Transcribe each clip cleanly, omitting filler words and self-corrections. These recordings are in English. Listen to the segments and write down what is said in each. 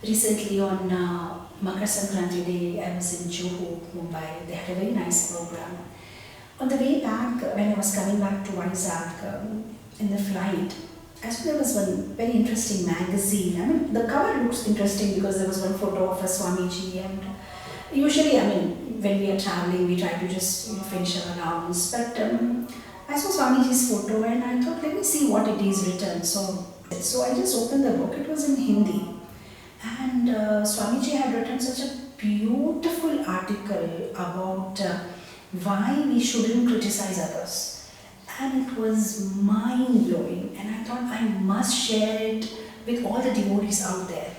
Recently on Makar Sankranti Day, I was in Juhu, Mumbai. They had a very nice program. On the way back, when I was coming back to VIZAG in the flight, I saw there was one very interesting magazine. I mean, the cover looks interesting because there was one photo of a Swamiji, and usually, I mean, when we are traveling, we try to just finish our rounds. But I saw Swamiji's photo and I thought, let me see what it is written. So I just opened the book. It was in Hindi. And Swamiji had written such a beautiful article about why we shouldn't criticize others. And it was mind blowing. And I thought I must share it with all the devotees out there.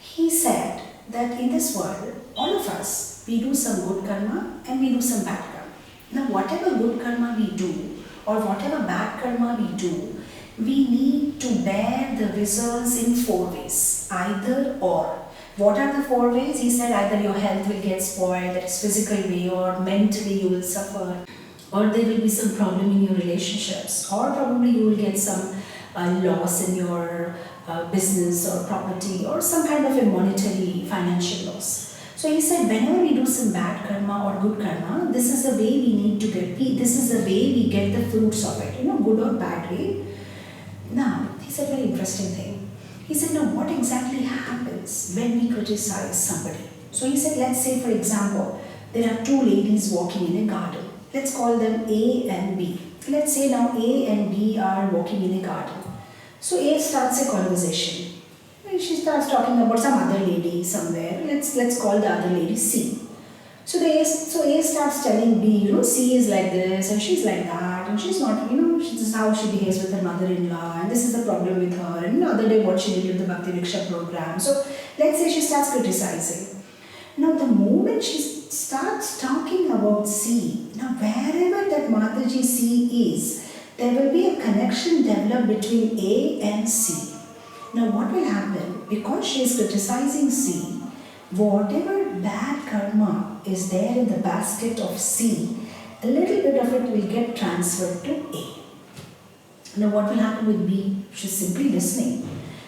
He said that in this world, all of us, we do some good karma and we do some bad karma. Now, whatever good karma we do or whatever bad karma we do, we need to bear the results in 4 ways, either or. What are the 4 ways? He said either your health will get spoiled, that is physical way, or mentally you will suffer, or there will be some problem in your relationships, or probably you will get some loss in your business or property, or some kind of a monetary financial loss. So he said whenever we do some bad karma or good karma, this is the way we need to get, this is the way we get the fruits of it, good or bad way. Now, he said a very interesting thing. He said, now what exactly happens when we criticize somebody? So he said, let's say for example, there are 2 ladies walking in a garden. Let's call them A and B. Let's say now A and B are walking in a garden. So A starts a conversation. And she starts talking about some other lady somewhere. Let's call the other lady C. So A starts telling B, C is like this and she's like that and she's not, this is how she behaves with her mother-in-law and this is the problem with her and the other day what she did with the Bhakti Riksha program. So let's say she starts criticizing. Now the moment she starts talking about C, now wherever that Mataji C is, there will be a connection developed between A and C. Now what will happen? Because she is criticizing C, whatever bad karma is there in the basket of C, a little bit of it will get transferred to A. Now what will happen with B? She's simply listening.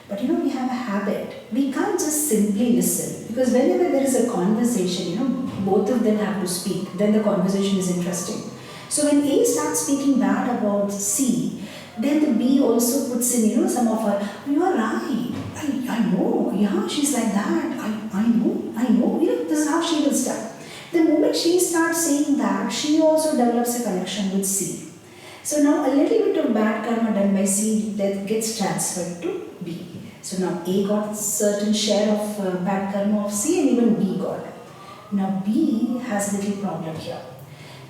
But we have a habit. We can't just simply listen. Because whenever there is a conversation, both of them have to speak. Then the conversation is interesting. So when A starts speaking bad about C, then the B also puts in, some of her, you are right. I know, yeah, she's like that. I know, this is how she will start. The moment she starts saying that, she also develops a connection with C. So now a little bit of bad karma done by C that gets transferred to B. So now A got certain share of bad karma of C and even B got. Now B has a little problem here.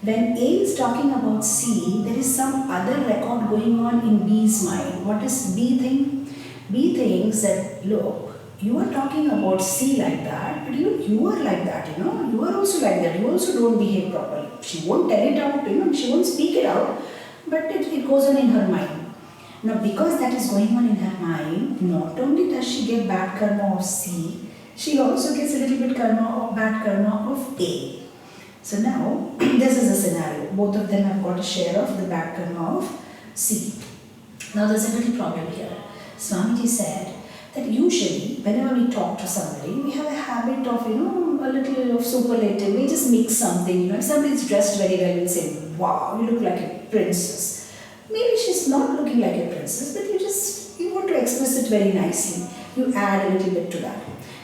When A is talking about C, there is some other record going on in B's mind. What does B think? B thinks that, look, you are talking about C like that, but you are like that, you are also like that, you also don't behave properly. She won't tell it out, she won't speak it out, but it goes on in her mind. Now because that is going on in her mind, not only does she get bad karma of C, she also gets a little bit bad karma of A. So now, this is a scenario. Both of them have got a share of the bad karma of C. Now there's a little problem here. Swamiji said that usually, whenever we talk to somebody, we have a habit of, a little of superlative. We just mix something, if somebody's dressed very well, we'll say, wow, you look like a princess. Maybe she's not looking like a princess, but you want to express it very nicely. You add a little bit to that.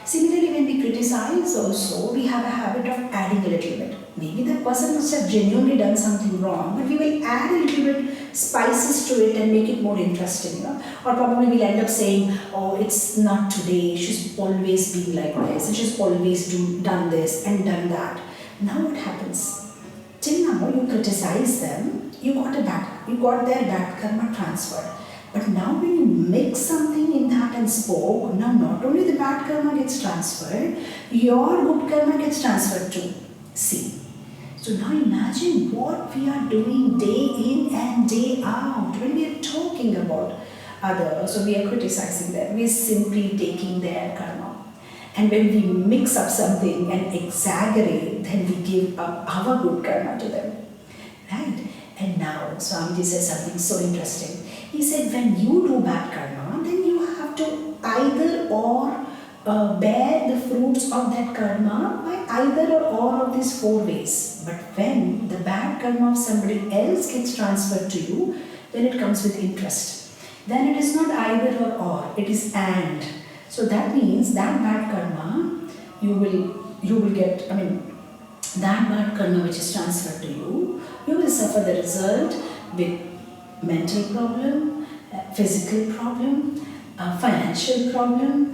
Similarly, when we criticize also, we have a habit of adding a little bit. Maybe the person must have genuinely done something wrong, but we will add a little bit spices to it and make it more interesting. Or probably we'll end up saying, oh, it's not today, she's always been like this, and she's always done this and done that. Now what happens? Till now, you criticize them, you got their bad karma transferred. But now when you mix something in that and spoke, now not only the bad karma gets transferred, your good karma gets transferred to C. So now imagine what we are doing day in and day out when we are talking about others, so we are criticizing them, we are simply taking their karma. And when we mix up something and exaggerate, then we give up our good karma to them. Right? And now Swamiji says something so interesting. He said when you do bad karma, then you have to either or bear the fruits of that karma by either or all of these four ways. But when the bad karma of somebody else gets transferred to you, then it comes with interest. Then it is not either or, it is and. So that means that bad karma you will get, that bad karma which is transferred to you, you will suffer the result with mental problem, physical problem, financial problem,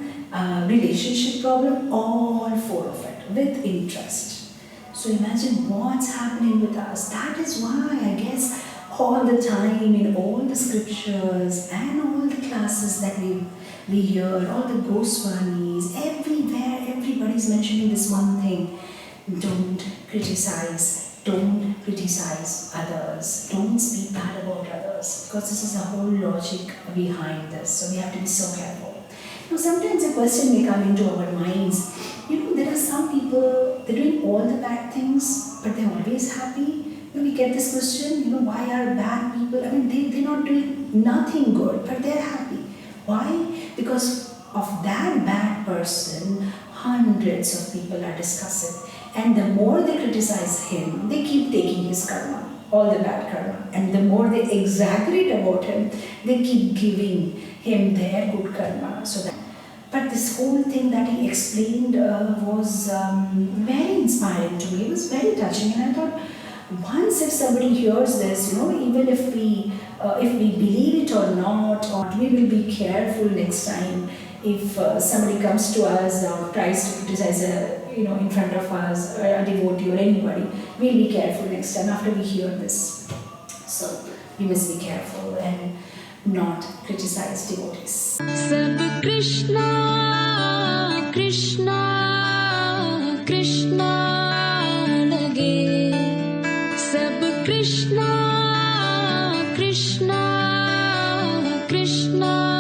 relationship problem, all four of it with interest. So imagine what's happening with us. That is why I guess all the time in all the scriptures and all the classes that we hear, all the Goswamis, everywhere everybody's mentioning this one thing: don't criticize others, don't speak bad about others, because this is the whole logic behind this. So we have to be so careful. Now sometimes a question may come into our minds, there are some people, they're doing all the bad things, but they're always happy. We get this question, why are bad people, they're not doing nothing good, but they're happy. Why? Because of that bad person, hundreds of people are discussing. And the more they criticize him, they keep taking his karma, all the bad karma. And the more they exaggerate about him, they keep giving him their good karma. But this whole thing that he explained was very inspiring to me. It was very touching, and I thought, once if somebody hears this, even if we believe it or not, or we will be careful next time if somebody comes to us or tries to criticize in front of us, a devotee or anybody, we'll be careful next time after we hear this. So we must be careful and not criticize devotees. Sab Krishna Krishna Krishna lage, Sab Krishna Krishna Krishna